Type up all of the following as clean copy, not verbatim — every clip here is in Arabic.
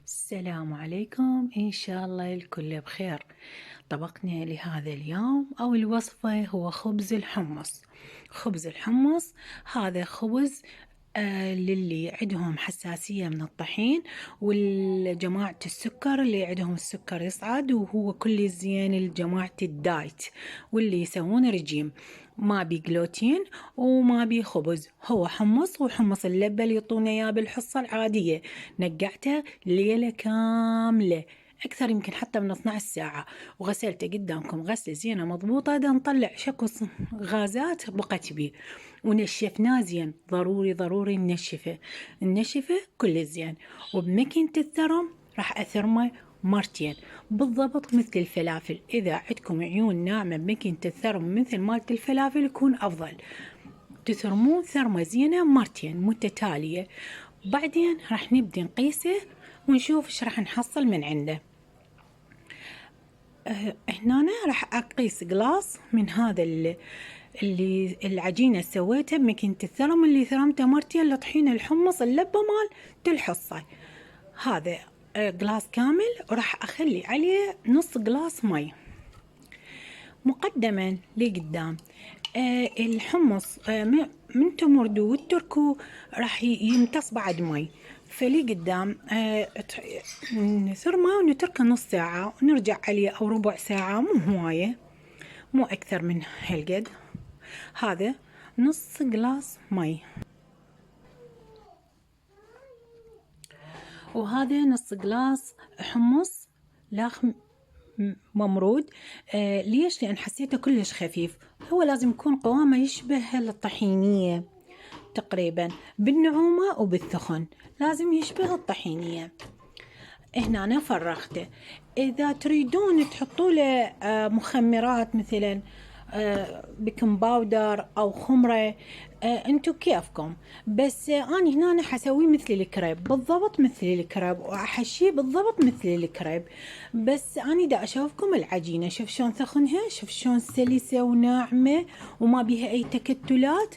السلام عليكم، إن شاء الله الكل بخير. طبقنا لهذا اليوم أو الوصفة هو خبز الحمص. خبز الحمص هذا خبز للي عندهم حساسية من الطحين، والجماعة السكر اللي عندهم السكر يصعد، وهو كل زين لجماعة الدايت واللي يسوون رجيم. ما بي جلوتين وما بي خبز، هو حمص وحمص اللبة اللي يعطونا اياه بالحصة العادية. نقعته ليلة كاملة، أكثر يمكن حتى من 12 ساعة، وغسلته قدامكم غسلة زينة مضبوطة دا نطلع شكو غازات بقت بيه، ونشفناه زين. ضروري ضروري ننشفه كل زين. وبمكينة الثرم راح أثرمه مرتين بالضبط مثل الفلافل. إذا عندكم عيون ناعمة بمكينة الثرم مثل مالت الفلافل يكون أفضل. تثرمون ثرمة زينة مرتين متتالية. بعدين راح نبدي نقيسه ونشوف ايش راح نحصل من عنده. هنا راح اقيس قلاص من هذا اللي العجينة سويتها بماكينة الثرم اللي ثرمته مرتين لطحين الحمص اللبة مال الحصة. هذا قلاص كامل، وراح اخلي عليه نص قلاص مي. مقدما لقدام الحمص من تمردوا وتتركوا راح يمتص بعد مي. فلي قدام نثرمه ونتركه نص ساعة ونرجع عليه أو ربع ساعة، مو هواية، مو أكثر من هالقد. هذا نص قلاص مي، وهذا نص قلاص حمص لاخ ممرود. ليش؟ لأن حسيته كلش خفيف. هو لازم يكون قوامه يشبه الطحينية تقريبا بالنعومة وبالثخن، لازم يشبه الطحينية. هنا أنا فرغته. إذا تريدون تحطوا له مخمرات مثلا بيكنج باودر أو خمرة، انتو كيفكم. بس أنا هنا حسويه مثل الكريب، بالضبط مثل الكريب، وأحشيه بالضبط مثل الكريب. بس أنا دا أشوفكم العجينة، شوف شلون ثخنها، شوف شلون سلسة وناعمة وما بيها أي تكتلات،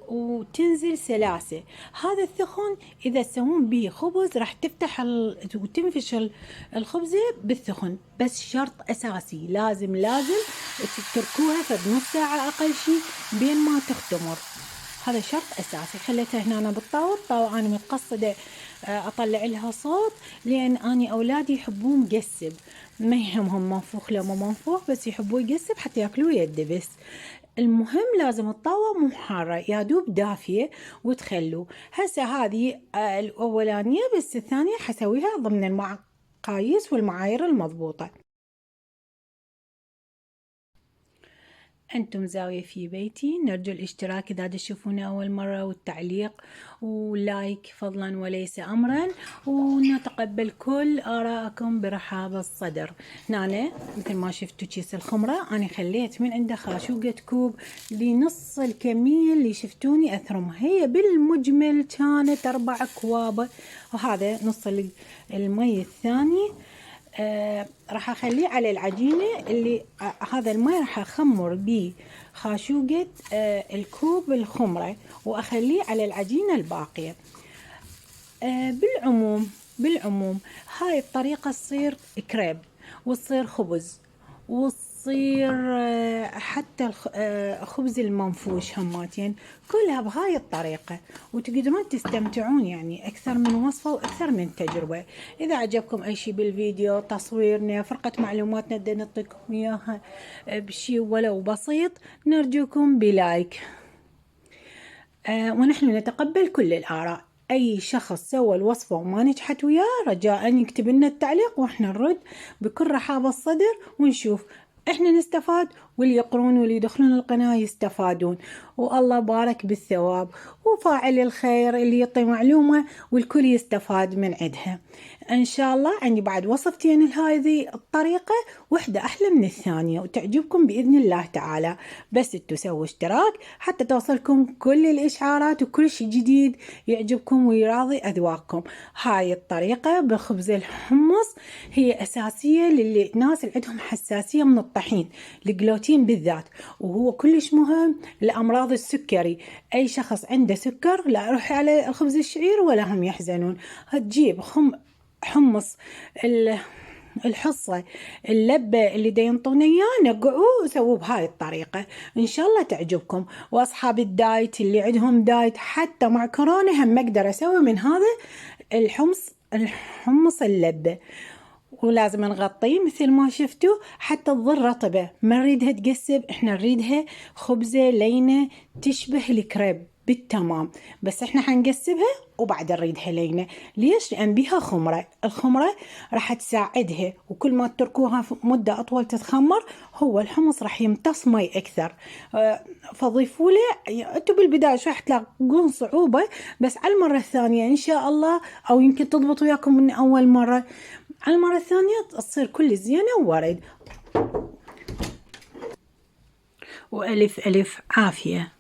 وتنزل سلاسة. هذا الثخن إذا تسوون به خبز راح تفتح وتنفش الخبزة بالثخن. بس شرط أساسي، لازم تتركوها فبنص ساعة أقل شيء بين ما تختمر. هذا شرط أساسي. خليتها هنا أنا بالطاوة أنا متقصدة أطلع لها صوت، لأن أنا أولادي يحبون مقسب، ما يهمهم منفوخ لو ما منفوخ، بس يحبوا يقسب حتى ياكلوه يدبس. المهم لازم الطاوة مو حارة، يا دوب دافية وتخلوه. هسه هذه الأولانية، بس الثانية حسويها ضمن المقاييس والمعايير المضبوطة. أنتم زاوية في بيتي، نرجو الاشتراك إذا تشوفونا أول مرة، والتعليق ولايك فضلا وليس أمرا، ونتقبل كل آراءكم برحاب الصدر. هنا مثل ما شفتوا كيس الخمرة أنا خليت من عنده خاشوقة كوب لنص الكمية اللي شفتوني أثرمها، هي بالمجمل كانت 4 أكواب. وهذا نص المي الثاني راح اخليه على العجينة اللي هذا الماء راح اخمر بيه خاشوقة الكوب الخمرة، واخليه على العجينة الباقية. بالعموم هاي الطريقة تصير كريب، وتصير خبز، وتصير حتى خبز المنفوش هماتين، كلها بهاي الطريقة. وتقدرون تستمتعون، يعني أكثر من وصفة وأكثر من تجربة. إذا عجبكم أي شيء بالفيديو، تصويرنا، فرقة معلوماتنا بدنا نعطيكم إياها بشيء ولو بسيط، نرجوكم بلايك. ونحن نتقبل كل الآراء. أي شخص سوى الوصفة وما نجحت وياه رجاء يكتب لنا التعليق، وإحنا نرد بكل رحابة الصدر ونشوف إحنا نستفاد، واللي يقرون واللي يدخلون القناة يستفادون. والله بارك بالثواب، وفاعل الخير اللي يعطي معلومة والكل يستفاد من عندها. إن شاء الله عندي بعد وصفتين لهذه الطريقة، واحدة أحلى من الثانية وتعجبكم بإذن الله تعالى. بس تسووا اشتراك حتى توصلكم كل الإشعارات وكل شيء جديد يعجبكم ويراضي أذواقكم. هاي الطريقة بخبز الحمص هي أساسية للناس اللي عندهم حساسية من الطحين، الجلوتين بالذات، وهو كلش مهم لأمراض السكري. أي شخص عنده سكر لا يروح على الخبز الشعير ولا هم يحزنون. هتجيب حمص الحصة اللبة اللي دا ينطونا إياه، نقعوه وسووه بهاي الطريقة، إن شاء الله تعجبكم. وأصحاب الدايت اللي عندهم دايت حتى مع كورونا هم أقدر أسوي من هذا الحمص اللبة. ولازم نغطيه مثل ما شفتوا حتى تظل رطبة، ما نريدها تقسب، احنا نريدها خبزة لينة تشبه الكريب بالتمام، بس احنا حنقسبها وبعد نريدها لينة. ليش؟ لأن بيها خمرة، الخمرة راح تساعدها، وكل ما تتركوها مدة أطول تتخمر هو الحمص راح يمتص مي أكثر. فضيفوا له، انتوا بالبداية شو راح تلاقون صعوبة، بس على المرة الثانية إن شاء الله، أو يمكن تضبط وياكم من أول مرة، على المرة الثانية تصير كل زينة وورد. وألف ألف عافية.